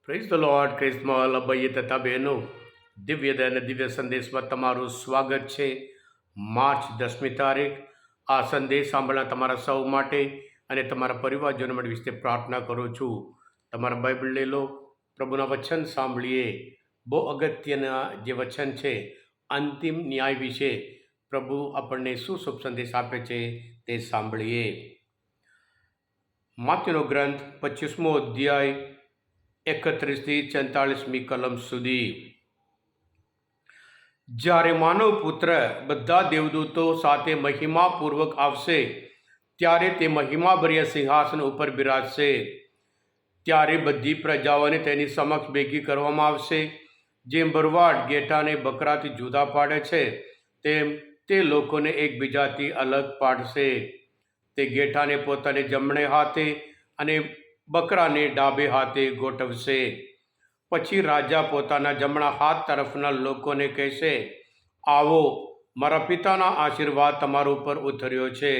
Praise the lord. ક્રિસ્મલ અભય તથા બહેનો, દિવ્ય અને દિવ્ય સંદેશમાં તમારું સ્વાગત છે. માર્ચ 10મી તારીખ. આ સંદેશ સાંભળના તમારા સૌ માટે અને તમારા પરિવારજનો માટે વિશે પ્રાર્થના કરું છું. તમારા બાઇબલ લઈ લો, પ્રભુના વચન સાંભળીએ. બહુ અગત્યના જે વચન છે, અંતિમ ન્યાય વિશે પ્રભુ આપણને શું શુભ સંદેશ આપે છે તે સાંભળીએ. માથ્યુનો ગ્રંથ 25મો અધ્યાય 31થી 44મી કલમ સુધી. જ્યારે માનવ પુત્ર બધા દેવદૂતો સાથે મહિમાપૂર્વક આવશે, ત્યારે તે મહિમાભર્યા સિંહાસન ઉપર બિરાજશે. ત્યારે બધી પ્રજાઓને તેની સમક્ષ ભેગી કરવામાં આવશે. જેમ ભરવાડ ઘેટાને બકરાથી જુદા પાડે છે, તેમ તે લોકોને એકબીજાથી અલગ પાડશે. તે ઘેટાને પોતાને જમણે હાથે અને બકરાને ડાબે હાથે ગોઠવશે. પછી રાજા પોતાના જમણા હાથ તરફના લોકોને કહેશે, આવો, મારા પિતાના આશીર્વાદ તમારા ઉપર ઉતર્યો છે.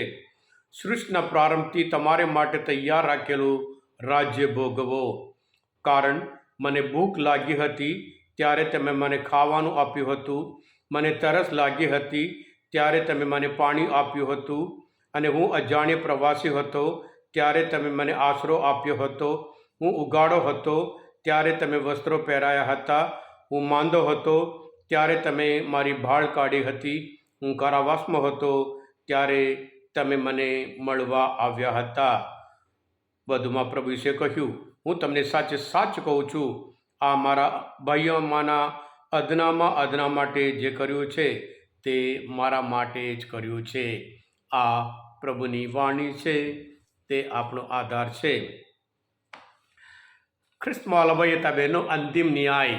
સૃષ્ટિના પ્રારંભથી તમારે માટે તૈયાર રાખેલું રાજ્ય ભોગવો. કારણ મને ભૂખ લાગી હતી ત્યારે તમે મને ખાવાનું આપ્યું હતું, મને તરસ લાગી હતી ત્યારે તમે મને પાણી આપ્યું હતું, અને હું અજાણ્યો પ્રવાસી હતો ત્યારે તમે મને આશરો આપ્યો હતો, હું ઉઘાડો હતો ત્યારે તમે વસ્ત્રો પહેરાયા હતા, હું માંદો હતો ત્યારે તમે મારી ભાળ કાઢી હતી, હું કારાવાસમાં હતો ત્યારે તમે મને મળવા આવ્યા હતા. વધુમાં પ્રભુ વિશે કહ્યું, હું તમને સાચે સાચ કહું છું, આ મારા ભાઈઓમાંના અદનામાં અદના માટે જે કર્યું છે તે મારા માટે જ કર્યું છે. આ પ્રભુની વાણી છે, તે આપણો આધાર છે. ખ્રિસ્તમાં લભાયતા બહેનો, અંતિમ ન્યાય.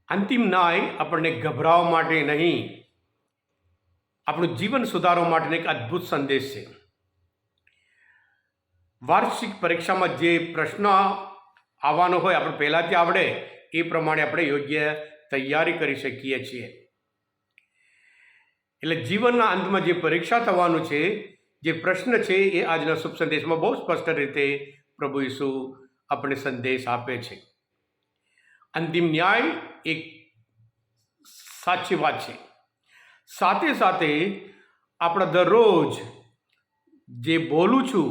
અંતિમ ન્યાય આપણને ગભરાવા માટે નહીં, આપણું જીવન સુધારવા માટેનો એક અદ્ભુત સંદેશ છે. વાર્ષિક પરીક્ષામાં જે પ્રશ્ન આવવાનો હોય, આપણે પહેલાંથી આવડે એ પ્રમાણે આપણે યોગ્ય તૈયારી કરી શકીએ છીએ. એટલે જીવનના અંતમાં જે પરીક્ષા થવાનું છે, જે પ્રશ્ન છે, એ આજના શુભ સંદેશમાં બહુ સ્પષ્ટ રીતે પ્રભુ ઈસુ આપણે સંદેશ આપે છે. અંતિમ ન્યાય એક સાચી વાત છે. સાથે સાથે આપણા દરરોજ જે બોલું છું,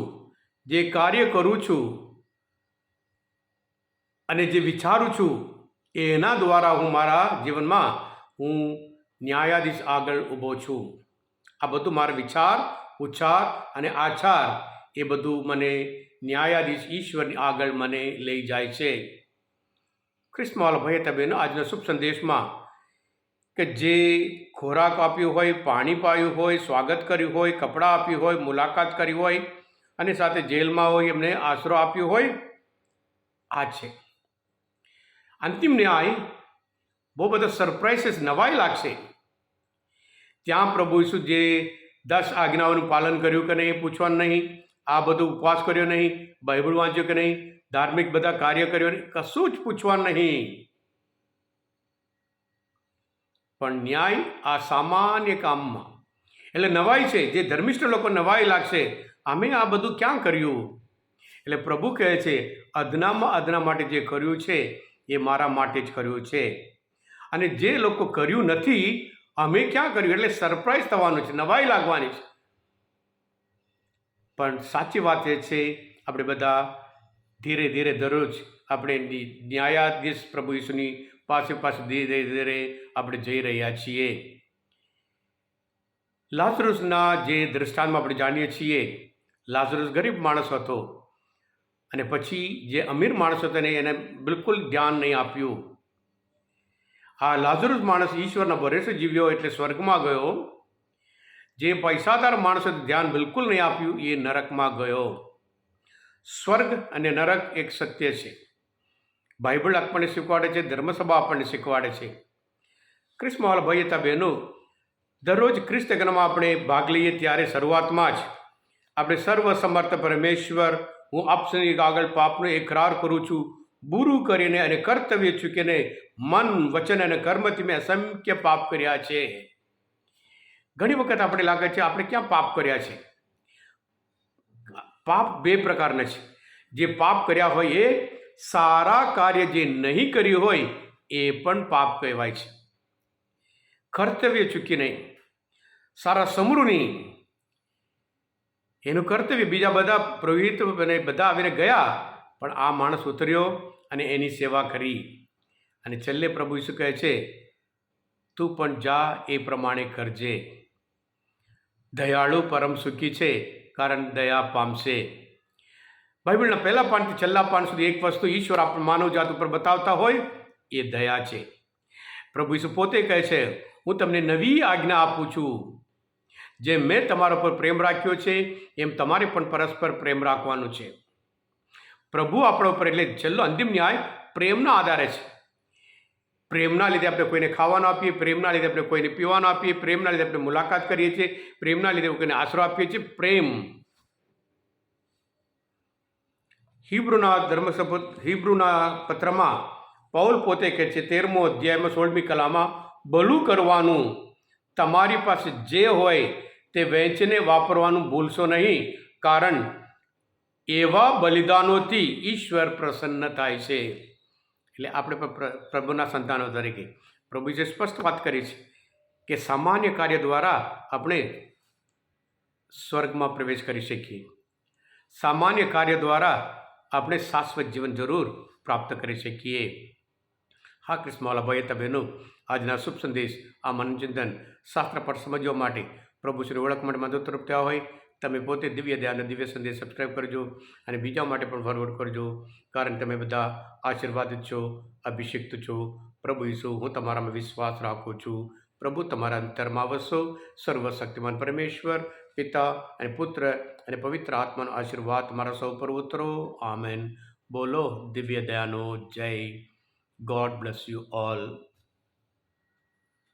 જે કાર્ય કરું છું અને જે વિચારું છું, એના દ્વારા હું મારા જીવનમાં હું ન્યાયાધીશ આગળ ઊભો છું. આ બધું મારા વિચાર, ઉચ્ચાર અને આચાર, એ બધું મને ન્યાયાધીશ ઈશ્વરની આગળ મને લઈ જાય છે. ખ્રિસ્તમાં ભાઈ તબેનો, આજના શુભ સંદેશમાં કે જે ખોરાક આપ્યું હોય, પાણી પાયું હોય, સ્વાગત કર્યું હોય, કપડાં આપ્યું હોય, મુલાકાત કરી હોય અને સાથે જેલમાં હોય એમને આશરો આપ્યો હોય, આ છે અંતિમ ન્યાય. બહુ બધા સરપ્રાઇઝીસ, નવાઈ લાગશે. ત્યાં પ્રભુ ઈસુ જે 10 આજ્ઞાઓનું પાલન કર્યું કે નહીં પૂછવાનું નહીં, આ બધું ઉપવાસ કર્યો નહીં, બાઇબલ વાંચ્યો કે નહીં, ધાર્મિક બધા કાર્ય કર્યો નહીં, કશું જ પૂછવાનું નહીં. પણ ન્યાય આ સામાન્ય કામમાં, એટલે નવાઈ છે. જે ધર્મિષ્ઠ લોકો નવાઈ લાગશે, અમે આ બધું ક્યાં કર્યું? એટલે પ્રભુ કહે છે, અદનામાં અદના માટે જે કર્યું છે એ મારા માટે જ કર્યું છે. અને જે લોકો કર્યું નથી, અમે ક્યાં કર્યું? એટલે સરપ્રાઈઝ થવાનું છે, નવાઈ લાગવાની છે. પણ સાચી વાત એ છે, આપણે બધા ધીરે ધીરે દરરોજ આપણે ન્યાયાધીશ પ્રભુ ઈસુની પાસે ધીરે ધીરે આપણે જઈ રહ્યા છીએ. લાઝરુસના જે દૃષ્ટાંતમાં આપણે જાણીએ છીએ, લાઝરુસ ગરીબ માણસ હતો અને પછી જે અમીર માણસ હતો એને બિલકુલ ધ્યાન નહીં આપ્યું. આ લાઝરુસ માણસ ઈશ્વરના ભરોસે જીવ્યો એટલે સ્વર્ગમાં ગયો. જે પૈસાદાર માણસે ધ્યાન બિલકુલ નહીં આપ્યું, એ નરકમાં ગયો. સ્વર્ગ અને નરક એક સત્ય છે. બાઇબલ આપણને શીખવાડે છે, ધર્મસભા આપણને શીખવાડે છે. ખ્રિસ્તમાં ભાઈ હતા બહેનો, દરરોજ ખ્રિસ્ત યજ્ઞમાં આપણે ભાગ લઈએ ત્યારે શરૂઆતમાં જ આપણે સર્વસમર્થ પરમેશ્વર, હું આપની આગળ પાપનો એકરાર કરું છું, બુરું કરીને અને કર્તવ્ય ચૂકીને મન, વચન અને કર્મથી મેં અસંખ્ય પાપ કર્યા છે. ઘણી વખત આપણે લાગે છે આપણે ક્યાં પાપ કર્યા છે. પાપ બે પ્રકારના છે. જે પાપ કર્યા હોય એ સારા કાર્ય જે નહીં કર્યું હોય એ પણ પાપ કહેવાય છે. કર્તવ્ય ચૂકી નહીં, સારા સમરું નહીં, એનું કર્તવ્ય. બીજા બધા પુરોહિત અને બધા આવીને ગયા, પણ આ માણસ ઉતર્યો અને એની સેવા કરી. અને છેલ્લે પ્રભુ ઈસુ કહે છે, તું પણ જા એ પ્રમાણે કરજે. દયાળુ પરમ સુખી છે, કારણ દયા પામશે. બાઇબલના પહેલા પાનથી છેલ્લા પાન સુધી એક વસ્તુ ઈશ્વર આપણે માનવજાત ઉપર બતાવતા હોય એ દયા છે. પ્રભુ ઈસુ પોતે કહે છે, હું તમને નવી આજ્ઞા આપું છું, જેમ મેં તમારા પર પ્રેમ રાખ્યો છે એમ તમારે પણ પરસ્પર પ્રેમ રાખવાનો છે. પ્રભુ આપણા ઉપર એટલે છેલ્લો અંતિમ ન્યાય પ્રેમના આધારે છે. પ્રેમના લીધે આપણે કોઈને ખાવાનું આપીએ, પ્રેમના લીધે આપણે કોઈને પીવાનું આપીએ, પ્રેમના લીધે આપણે મુલાકાત કરીએ છીએ, પ્રેમના લીધે કોઈને આશરો આપીએ છીએ. પ્રેમ. હિબ્રુના પત્રમાં પૌલ પોતે કહે છે 13મો અધ્યાયમાં 16મી કલામાં, ભલું કરવાનું, તમારી પાસે જે હોય તે વહેંચીને વાપરવાનું ભૂલશો નહીં, કારણ એવા બલિદાનોથી ઈશ્વર પ્રસન્ન થાય છે. એટલે આપણે પ્રભુના સંતાનો તરીકે પ્રભુએ સ્પષ્ટ વાત કરી છે કે સામાન્ય કાર્ય દ્વારા આપણે સ્વર્ગમાં પ્રવેશ કરી શકીએ. સામાન્ય કાર્ય દ્વારા આપણે શાશ્વત જીવન જરૂર પ્રાપ્ત કરી શકીએ. હા કૃષ્ણવાલા ભાઈ હતા બહેનો, આજના શુભ સંદેશ, આ મનોચિંતન શાસ્ત્રપાઠ સમજવા માટે, પ્રભુ શ્રી ઓળખ માટે મદદ તરફ થયા હોય, તમે પોતે દિવ્ય ધ્યાન દિવ્ય સંદેશ સબસ્ક્રાઈબ કરજો અને બીજા માટે પણ ફોરવર્ડ કરજો, કારણ તમે બધા આશીર્વાદિત છો, અભિષિક્ત છો. પ્રભુ ઈસુ, હું તમારામાં વિશ્વાસ રાખું છું. પ્રભુ તમારા અંતરમાં વસો. સર્વશક્તિમાન પરમેશ્વર, પિતા અને પુત્ર અને પવિત્ર આત્માનો આશીર્વાદ તમારા સૌ પર ઉતરો. આમેન. બોલો દિવ્ય દયાનો જય. God bless you all.